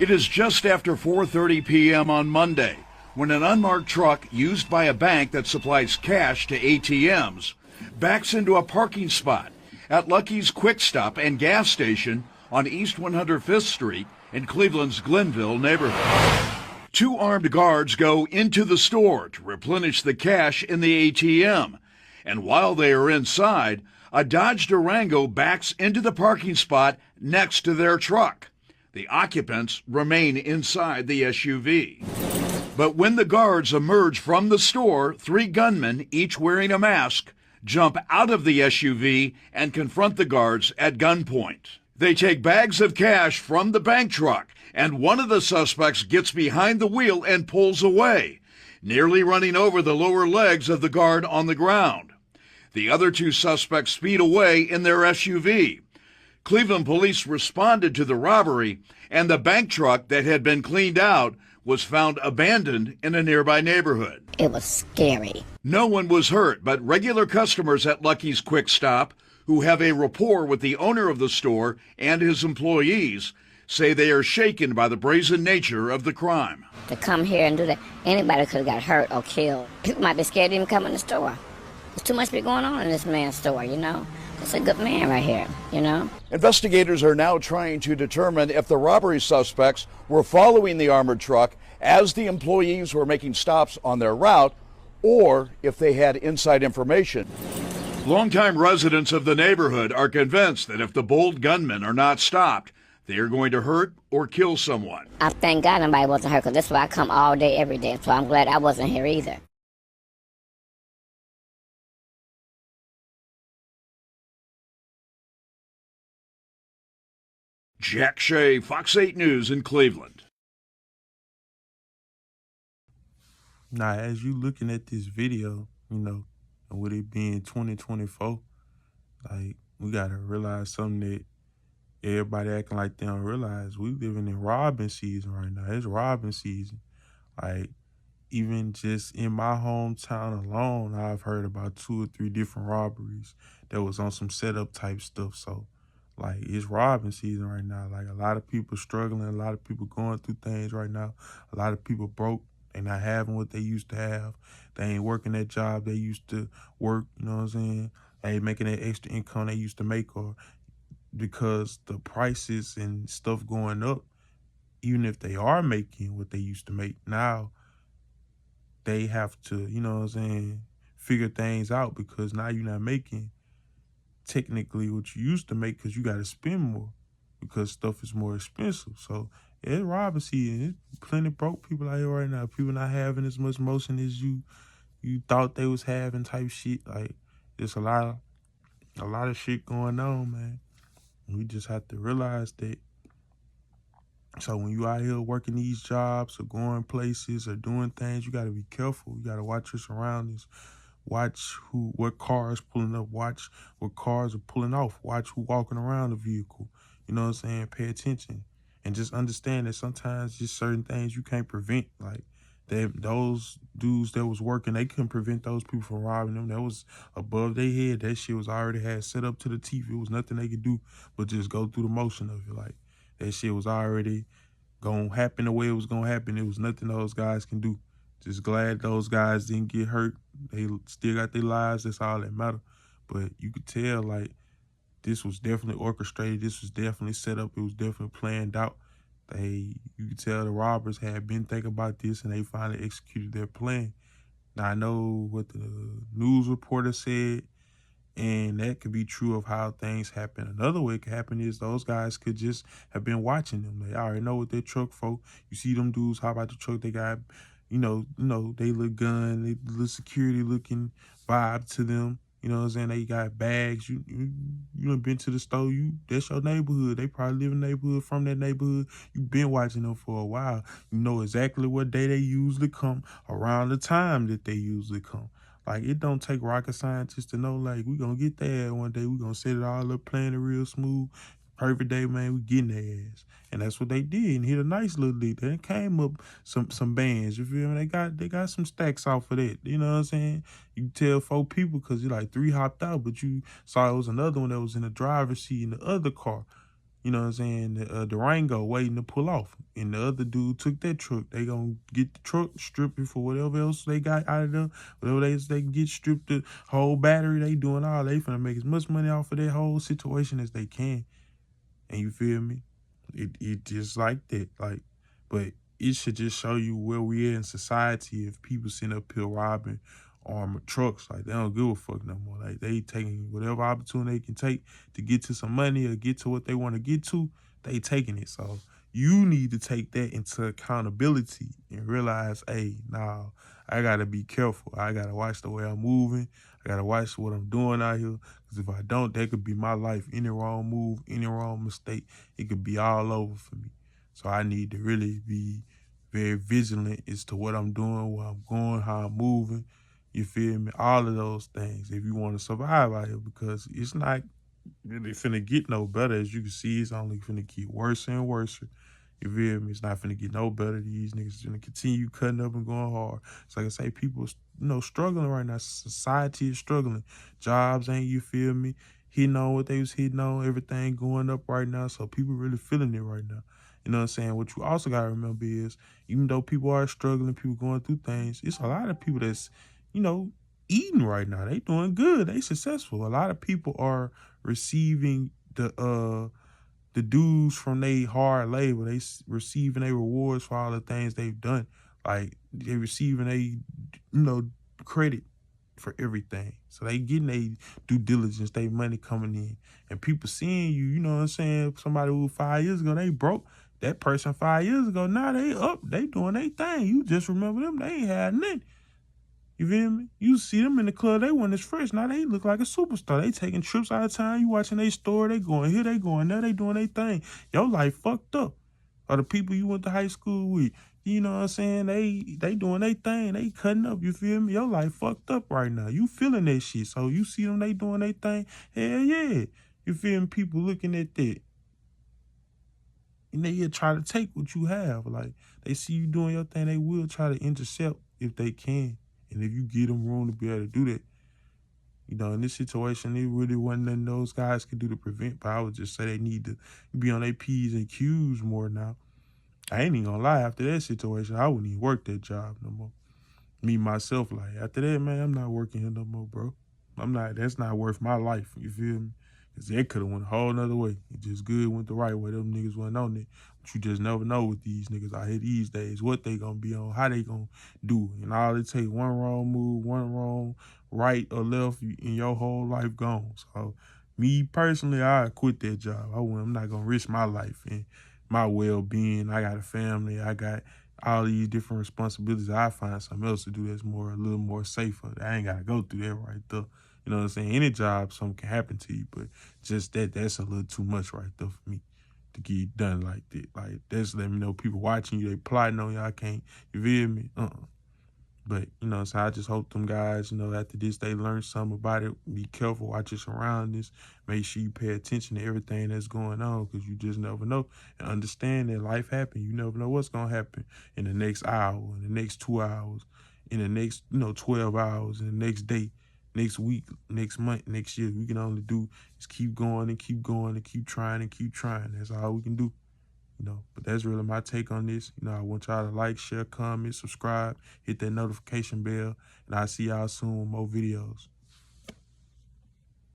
It is just after 4:30 p.m. on Monday when an unmarked truck used by a bank that supplies cash to ATMs backs into a parking spot at Lucky's Quick Stop and gas station on East 105th Street in Cleveland's Glenville neighborhood. Two armed guards go into the store to replenish the cash in the ATM, and while they are inside, a Dodge Durango backs into the parking spot next to their truck. The occupants remain inside the SUV. But when the guards emerge from the store, three gunmen, each wearing a mask, jump out of the SUV and confront the guards at gunpoint. They take bags of cash from the bank truck, and one of the suspects gets behind the wheel and pulls away, nearly running over the lower legs of the guard on the ground. The other two suspects speed away in their SUV. Cleveland police responded to the robbery, and the bank truck that had been cleaned out was found abandoned in a nearby neighborhood. It was scary. No one was hurt, but regular customers at Lucky's Quick Stop, who have a rapport with the owner of the store and his employees, say they are shaken by the brazen nature of the crime. To come here and do that, anybody could have got hurt or killed. People might be scared to even come in the store. There's too much going on in this man's store, you know. It's a good man right here, you know. Investigators are now trying to determine if the robbery suspects were following the armored truck as the employees were making stops on their route, or if they had inside information. Longtime residents of the neighborhood are convinced that if the bold gunmen are not stopped, they are going to hurt or kill someone. I thank God nobody wasn't hurt, because that's why I come all day, every day. So I'm glad I wasn't here either. Jack Shea, Fox 8 News in Cleveland. Now, as you looking at this video, you know, and with it being 2024, like, we got to realize something that everybody acting like they don't realize. We living in robbing season right now. It's robbing season. Like, even just in my hometown alone, I've heard about 2 or 3 different robberies that was on some setup type stuff. So, like, it's robbing season right now. Like, a lot of people struggling, a lot of people going through things right now. A lot of people broke. They not having what they used to have. They ain't working that job they used to work, you know what I'm saying? They ain't making that extra income they used to make, or because the prices and stuff going up, even if they are making what they used to make now, they have to, you know what I'm saying, figure things out, because now you're not making technically what you used to make, because you got to spend more because stuff is more expensive. So it's robbing season. It's plenty broke people out here right now. People not having as much motion as you thought they was having type shit. Like, there's a lot of shit going on, man. We just have to realize that. So when you out here working these jobs or going places or doing things, you got to be careful. You got to watch your surroundings. Watch what cars pulling up. Watch what cars are pulling off. Watch who walking around the vehicle. You know what I'm saying? Pay attention. And just understand that sometimes just certain things you can't prevent. Like, those dudes that was working, they couldn't prevent those people from robbing them. That was above their head. That shit was already had set up to the TV. It was nothing they could do but just go through the motion of it. Like, that shit was already going to happen the way it was going to happen. It was nothing those guys can do. Just glad those guys didn't get hurt. They still got their lives. That's all that matter. But you could tell, like, this was definitely orchestrated. This was definitely set up. It was definitely planned out. You could tell the robbers had been thinking about this, and they finally executed their plan. Now, I know what the news reporter said, and that could be true of how things happen. Another way it could happen is those guys could just have been watching them. They already know what their truck for. You see them dudes, how about the truck? They got, you know, they look gun, they look security looking vibe to them. You know what I'm saying? They got bags. You done been to the store. That's your neighborhood. They probably live in the neighborhood, from that neighborhood. You been watching them for a while. You know exactly what day they usually come, around the time that they usually come. Like, it don't take rocket scientists to know, like, we gonna get there one day. We gonna set it all up, playing it real smooth. Perfect day, man, we getting their ass. And that's what they did, and hit a nice little lead. Then came up some bands, you feel me? They got some stacks off of that, you know what I'm saying? You can tell 4 people, because you like 3 hopped out, but you saw it was another one that was in the driver's seat in the other car. you know what I'm saying, the Durango waiting to pull off. And the other dude took that truck. They gonna get the truck, strip it for whatever else they got out of there, whatever they can get stripped, the whole battery, they doing all. They finna make as much money off of that whole situation as they can. And you feel me? It just like that. Like, but it should just show you where we are in society if people sitting up here robbing armored trucks. Like, they don't give a fuck no more. Like, they taking whatever opportunity they can take to get to some money or get to what they want to get to, they taking it. So you need to take that into accountability and realize, hey, nah, I gotta be careful. I gotta watch the way I'm moving. I gotta watch what I'm doing out here. Because if I don't, that could be my life. Any wrong move, any wrong mistake, it could be all over for me. So I need to really be very vigilant as to what I'm doing, where I'm going, how I'm moving. You feel me? All of those things if you want to survive out here, because it's not really finna get no better. As you can see, it's only finna get worse and worse. You feel me? It's not finna get no better. These niggas gonna continue cutting up and going hard. It's like I say, people, struggling right now. Society is struggling. Jobs ain't, you feel me, hitting on what they was hitting on. Everything going up right now. So people really feeling it right now. You know what I'm saying? What you also gotta remember is, even though people are struggling, people going through things, it's a lot of people that's, eating right now. They doing good. They successful. A lot of people are receiving the dues from their hard labor. They receiving their rewards for all the things they've done. Like, they receiving credit for everything. So they getting their due diligence, their money coming in. And people seeing you, you know what I'm saying? Somebody who 5 years ago, they broke. That person 5 years ago, now they up. They doing their thing. You just remember them. They ain't had nothing. You feel me? You see them in the club, they wasn't as fresh. Now they look like a superstar. They taking trips out of town. You watching their store, they going here, they going there, they doing their thing. Your life fucked up. Or the people you went to high school with, you know what I'm saying? They doing their thing. They cutting up, you feel me? Your life fucked up right now. You feeling that shit. So you see them, they doing their thing. Hell yeah. You feel me? People looking at that. And they try to take what you have. Like, they see you doing your thing, they will try to intercept if they can. And if you give them room to be able to do that, in this situation, it really wasn't nothing those guys could do to prevent. But I would just say they need to be on their P's and Q's more now. I ain't even gonna lie, after that situation, I wouldn't even work that job no more. Me, myself, like, after that, man, I'm not working here no more, bro. That's not worth my life, you feel me? Because that could have went a whole nother way. It just good went the right way. Them niggas wasn't on it. But you just never know with these niggas out here these days, what they gonna be on, how they gonna do. And all it take, one wrong move, one wrong right or left, and your whole life gone. So me personally, I quit that job. I'm not gonna risk my life and my well-being. I got a family. I got all these different responsibilities. I find something else to do that's a little more safer. I ain't gotta go through that right there. You know what I'm saying? Any job, something can happen to you, but just that's a little too much right there for me to get done like that. Like, that's letting me know people watching you, they plotting on you, I can't, you feel me? But, so I just hope them guys, after this, they learn something about it. Be careful, watch your surroundings. Make sure you pay attention to everything that's going on, because you just never know. And understand that life happens. You never know what's going to happen in the next hour, in the next 2 hours, in the next, 12 hours, in the next day, next week, next month, next year. We can only do is keep going and keep going and keep trying and keep trying. That's all we can do. But that's really my take on this. I want y'all to like, share, comment, subscribe, hit that notification bell, and I'll see y'all soon with more videos.